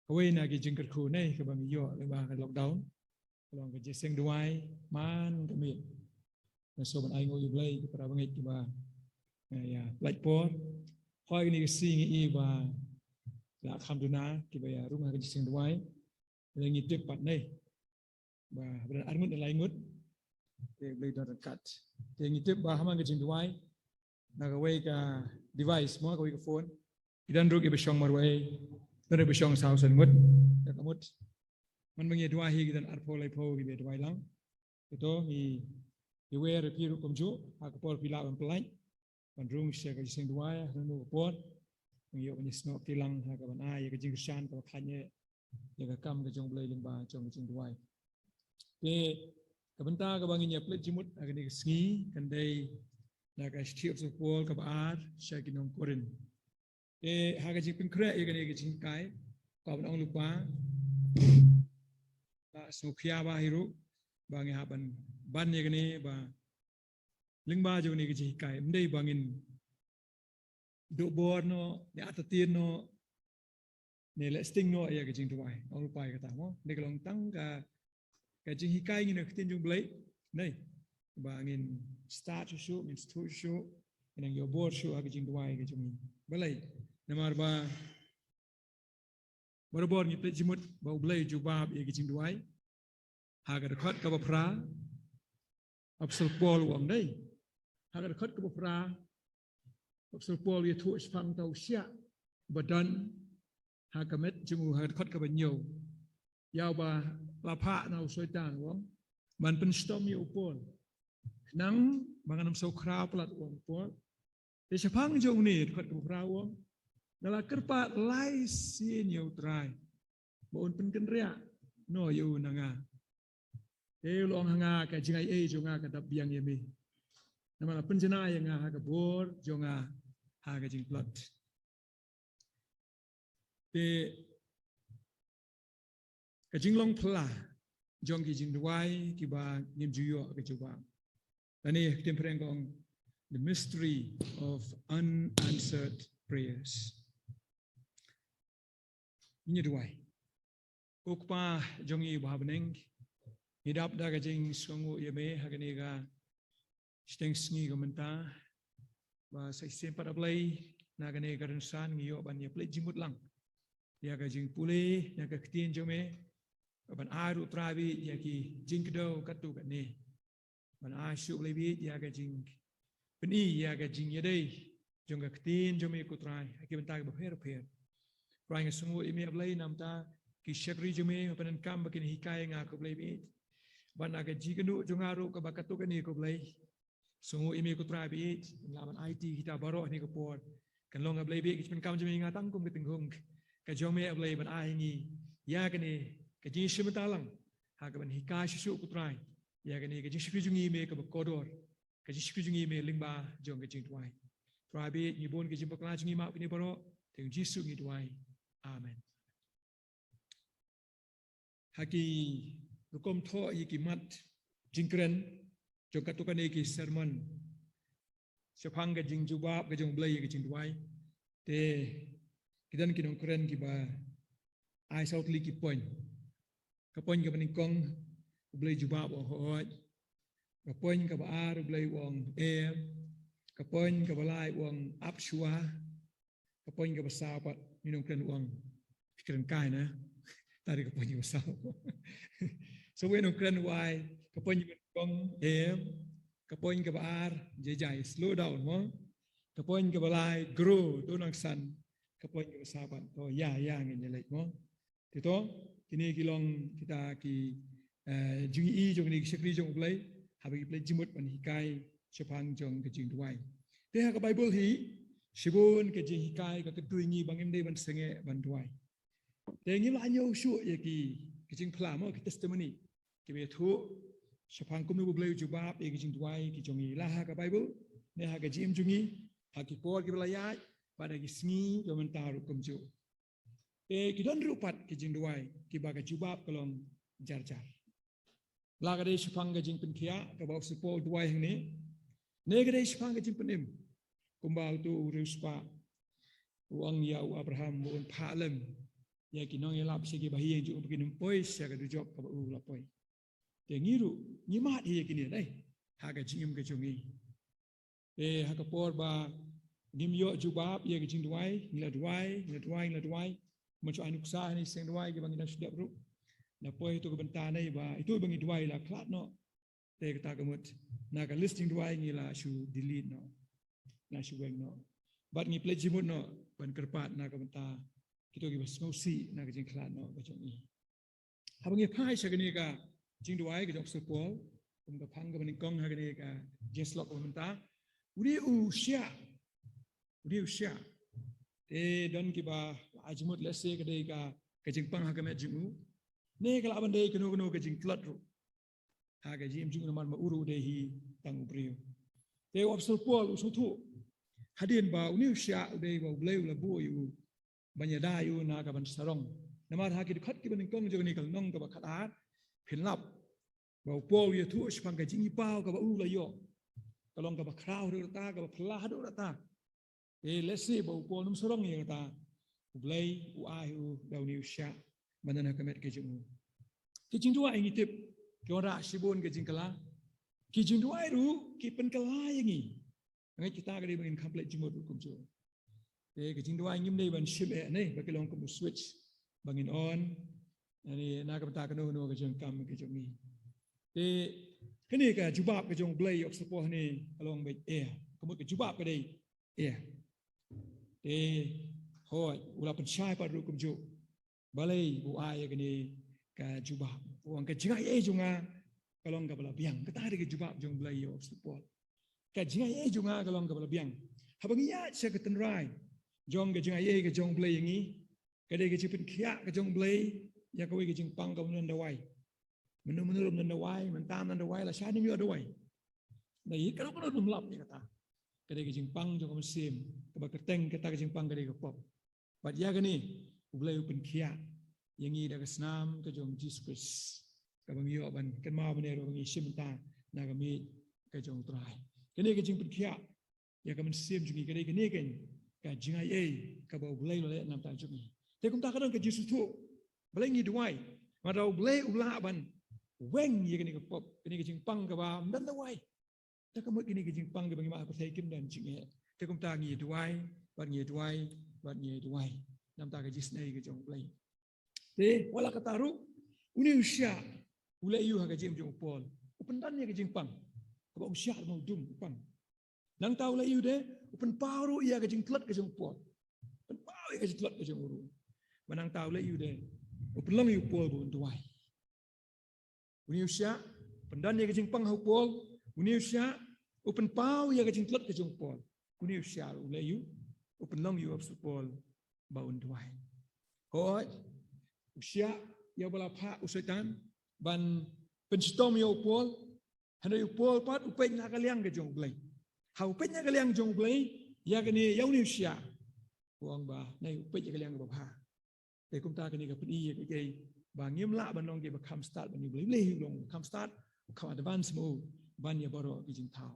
Kawin lagi jengker khu này ke bang yo le ba lockdown. Kalau ke Jingduwai man kami. So ban ai ngoi blai ke para bangit ke ba. Ya, like por. Hoi ni ke sing i ba la alhamdulillah ke ba ya rumah ke Jingduwai. Le ngi tip pat nei. Ba ban arngut lai ngut. Ke blai dot kat. Ke ngi tip ba hamang ke Jingduwai. Na ka wei ka device mo ka wei ka phone. Idan ru ke ba shong mar wei. Dari bersyong sausan mut, ya kamut. Man mengi dua hi kita arpo lepo kita dua lang. Itu hi iwer piru komju, aku por pila pelai. Man room share ke jising dua ya, nunu por. Mengi ok nisno tilang ha ka ban ai ke jing shan ka khanye ya ka kam ke jong blai lingba jong jing dua. Ke kabenta ka banginya plet jimut agani sngi kandai na ka stiop so por ka baar share kinong korin. Harga jipin kera ia kena jing kai, kau nak lupa, tak sukia bah hiru, bangi haban ban ia kena bah lingba jauh ni jing kai, mendai bangin duk bor no, ni atatir no, ni listing no ia jing tuai, orang lupa kata mo, ni kalau tang ka jing kai ni nak tinjung belai, ni bangin start show, min start show, yang yo bor show harga jing tuai jing belai. Namar ba bor ni plet jimut ba blai jubab ye Jingduwai haga de khot ka ba phra absul pol wang dai haga de khot ka ba phra absul pol ye thu phang tau sia badan haga met jimu haga de khot ka ba nyo yaw ba la pha nau soi tan wang man pen stom ye upol nang banganam so kra plat wang pol de phang jong ni khot ka ba phra wang Nala kerpat lai sin yo try. Bon pen kenria no yo nanga. Long hanga ka jingai jonga ka dab biang yemi. Namala penjena yang ha ka bor jonga ha ka jing plot. Ka jinglong pla jong ki Jingduwai ki ba ngim juyo ka juba. Tani tempreng kong the mystery of unanswered prayers. Ini dua. Ukpa jongi bahabeneng. Hidap dah kajing sungu yame haganiga. Steng sngi komenta. Ba sai sempat ablay nagane karensan ngiyo ban ye play jimut lang. Ya kajing pule ya ka ktien jome. Ban aru trabi ya ki jingdo katu kane. Ban asyuk lebi ya kajing peni ya kajing yadai. Jongga ktien jome kutrai. Aki bentag bapher. Rang sungu imi ablay namta ki syakri jume panan kam bakin hikai nga ko blay bi ban aga jiganu jongaru ka bakatu kani ko blay sungu imi ko try bi laman IT kita baro ni ko por kan long ablay bi ki pan kam jume nga tangkum ke tinghung ka jome ablay ban ai ngi ya kani ka ji shimatalang ha ka ban hikai shu ko try ya kani ka ji syakri jungi me ka bakodor ka ji syakri jungi me lingba jong ka Jingduwai try bi ni bon ki jimpakla jungi ma kini baro teng jisu ngi duai. Amen. Haki hukum tho iki mat jingkren joka tukan iki sermon sepang ke jing jubab ke jong blai ke Jingduwai te kidan kinong kren ki ba ai saut li ki point ka point ke paningkong blai jubab o hoj ka point ka ba ar blai wong e ka point ka balai wong apshua ka point ka basapat minum kren uang pikiran kai na tadi kepoin besar so we no kren wai kepoin kong kepoin ke baar jejai slow down mo kepoin ke balai grow tu nang san kepoin ke besar pan to ya ngin jelek mo itu kini kilong kita ki jungi jong ni sekri jong play habi play jimut pan hikai sepang jong ke Jingduwai te ha ka bible hi Sibun ke jihikai ke ketuingi bangim dei ban senge ban duai. Tengi la nyo shu ye ki jing phla mo ki testimony ki be thu sepang kum nu bleu jubab ye ki Jingduwai ki jongi la ha ka bible ne ha ka jim jungi ha ki por ki belayai pada ki sngi do mentaru kum ju. Ki don rupat ki Jingduwai ki ba ka jubab kolong jar. La ka dei sepang ka jing penkia ka ba supo duai hang ni. Ne ka dei sepang ka jing penim. Kumbal tu ruspa uang ya Abraham bukan palem ya kinong yelap segi bahi yang juga begini poi sia ke dujok ke u la poi te ngiru nyimat hi kini dai ha ga jingim ke jongi ha ka por ba ngim yo jubab ya ke jingduwai ngila duai macam anu kusah ni seng duai ke bangina sudah bro na poi tu ke benta nai ba itu bangi duai la klat no te kata kemut na ka listing duai ngila shu delete no na shu weng no bat ngi play jimut no ban kerpat na ka benta kita gi basmosi na ka jing klat no ka jong ni ha bangi phai sagani ka jingduai ke jong sepol ka phang ka baning kong ha ka ni ka jeslok ka benta uri usya te don ki ba ajmut lese ka dei ka jing pang ha ka me jingu ne ka la ban dei keno ka jing klat ro ha ka jim jing man ma uru dei hi tang ubriu te opsel pol usu thu hadin ba uni usya dei ba bleu la bu yu banya da yu na ka ban sarong nama ha ki khat ki baning kong jong ni kal nong ka ba khat phin lap ba pol yu thu spang ka jing i pau ka ba u la yo ka long ka ba krau ro ta ka ba phla do ta let's say bau pol num sorong ni ta blai u ai u dau ni usya manana kamet ke jung ki jing dua ingi tip ki ora sibun ke jing kala ki jing dua ru ki pen kala yangi ngai kita ka di bangin complete jumot kum jo ke jing dua ngim nei ban ship e nei ba ke long kum switch bangin on ani na ka ta ka no ke jung kam ke jung ni kini ka jubab ke jung blai ok support ni along ba kemut ke jubab ke dei hoi ula penchai pada hukum jo balai bu ai kini ka jubab uang ka jingai junga kalong ka bala biang ka tari ka jubab jong belai yo support ka jingai junga kalong ka bala biang habang iya sia ka tenrai jong ka jingai ka jong belai yangi ka dei ka cipin khia ka jong belai ya ka wi ka jing pang ka mun dawai menu mun dawai mentam nan dawai la sha ni yo dawai nei ka lo dum lap ni kata kadai ke jingpang jong musim ke keteng kata ke jingpang kadai ke pop bat ya gani ulai upen khia yangi da ke snam ke jong Jesus ka bang yo ban ken ma bane ro bang isim ta na ka mi ke jong trai kene ke jing pen khia ya ka musim jungi kadai ke ne ken ka jingai ka ba ulai lo le nam ta jungi te kum ta ka dong ke Jesus tu balai ngi duai ma do ulai ula ban weng ye ke ne ke pop kene ke jingpang ka ba dan dawai ta kamut ini ke jingpang ke bagi mak pertai kim dan jinge te kum ta ngi duai bat ngi duai nam ta ke jisnai ke jong play te wala kataru uni usya ulai yu ha ke jim jong pol upen dan ye ke jingpang ke ba usya mau dum pang nang ta ulai yu de upen paru ia ke jingklat ke jong pol upen paru ia ke jingklat ke jong uru manang ta ulai yu de upen long yu pol bu duai uni usya pendan ye ke jingpang ha pol uni usya open pau ya ke jingklat ke jong pol uni usya ulai yu open long yu of pol baun duai hoi usya ya bala pha usaitan ban penstom yo pol hana yu pol pat upet na kaliang ke jong blai ha upet na kaliang jong blai ya ke ni ya uni usya wang ba nai upet ya kaliang ba pha te kum ta ke ni ka pdi ye ke ba ngim la ban long ke ba kham start ban ni blai blai long kham start kham advance mo ban ya baro ke jing thao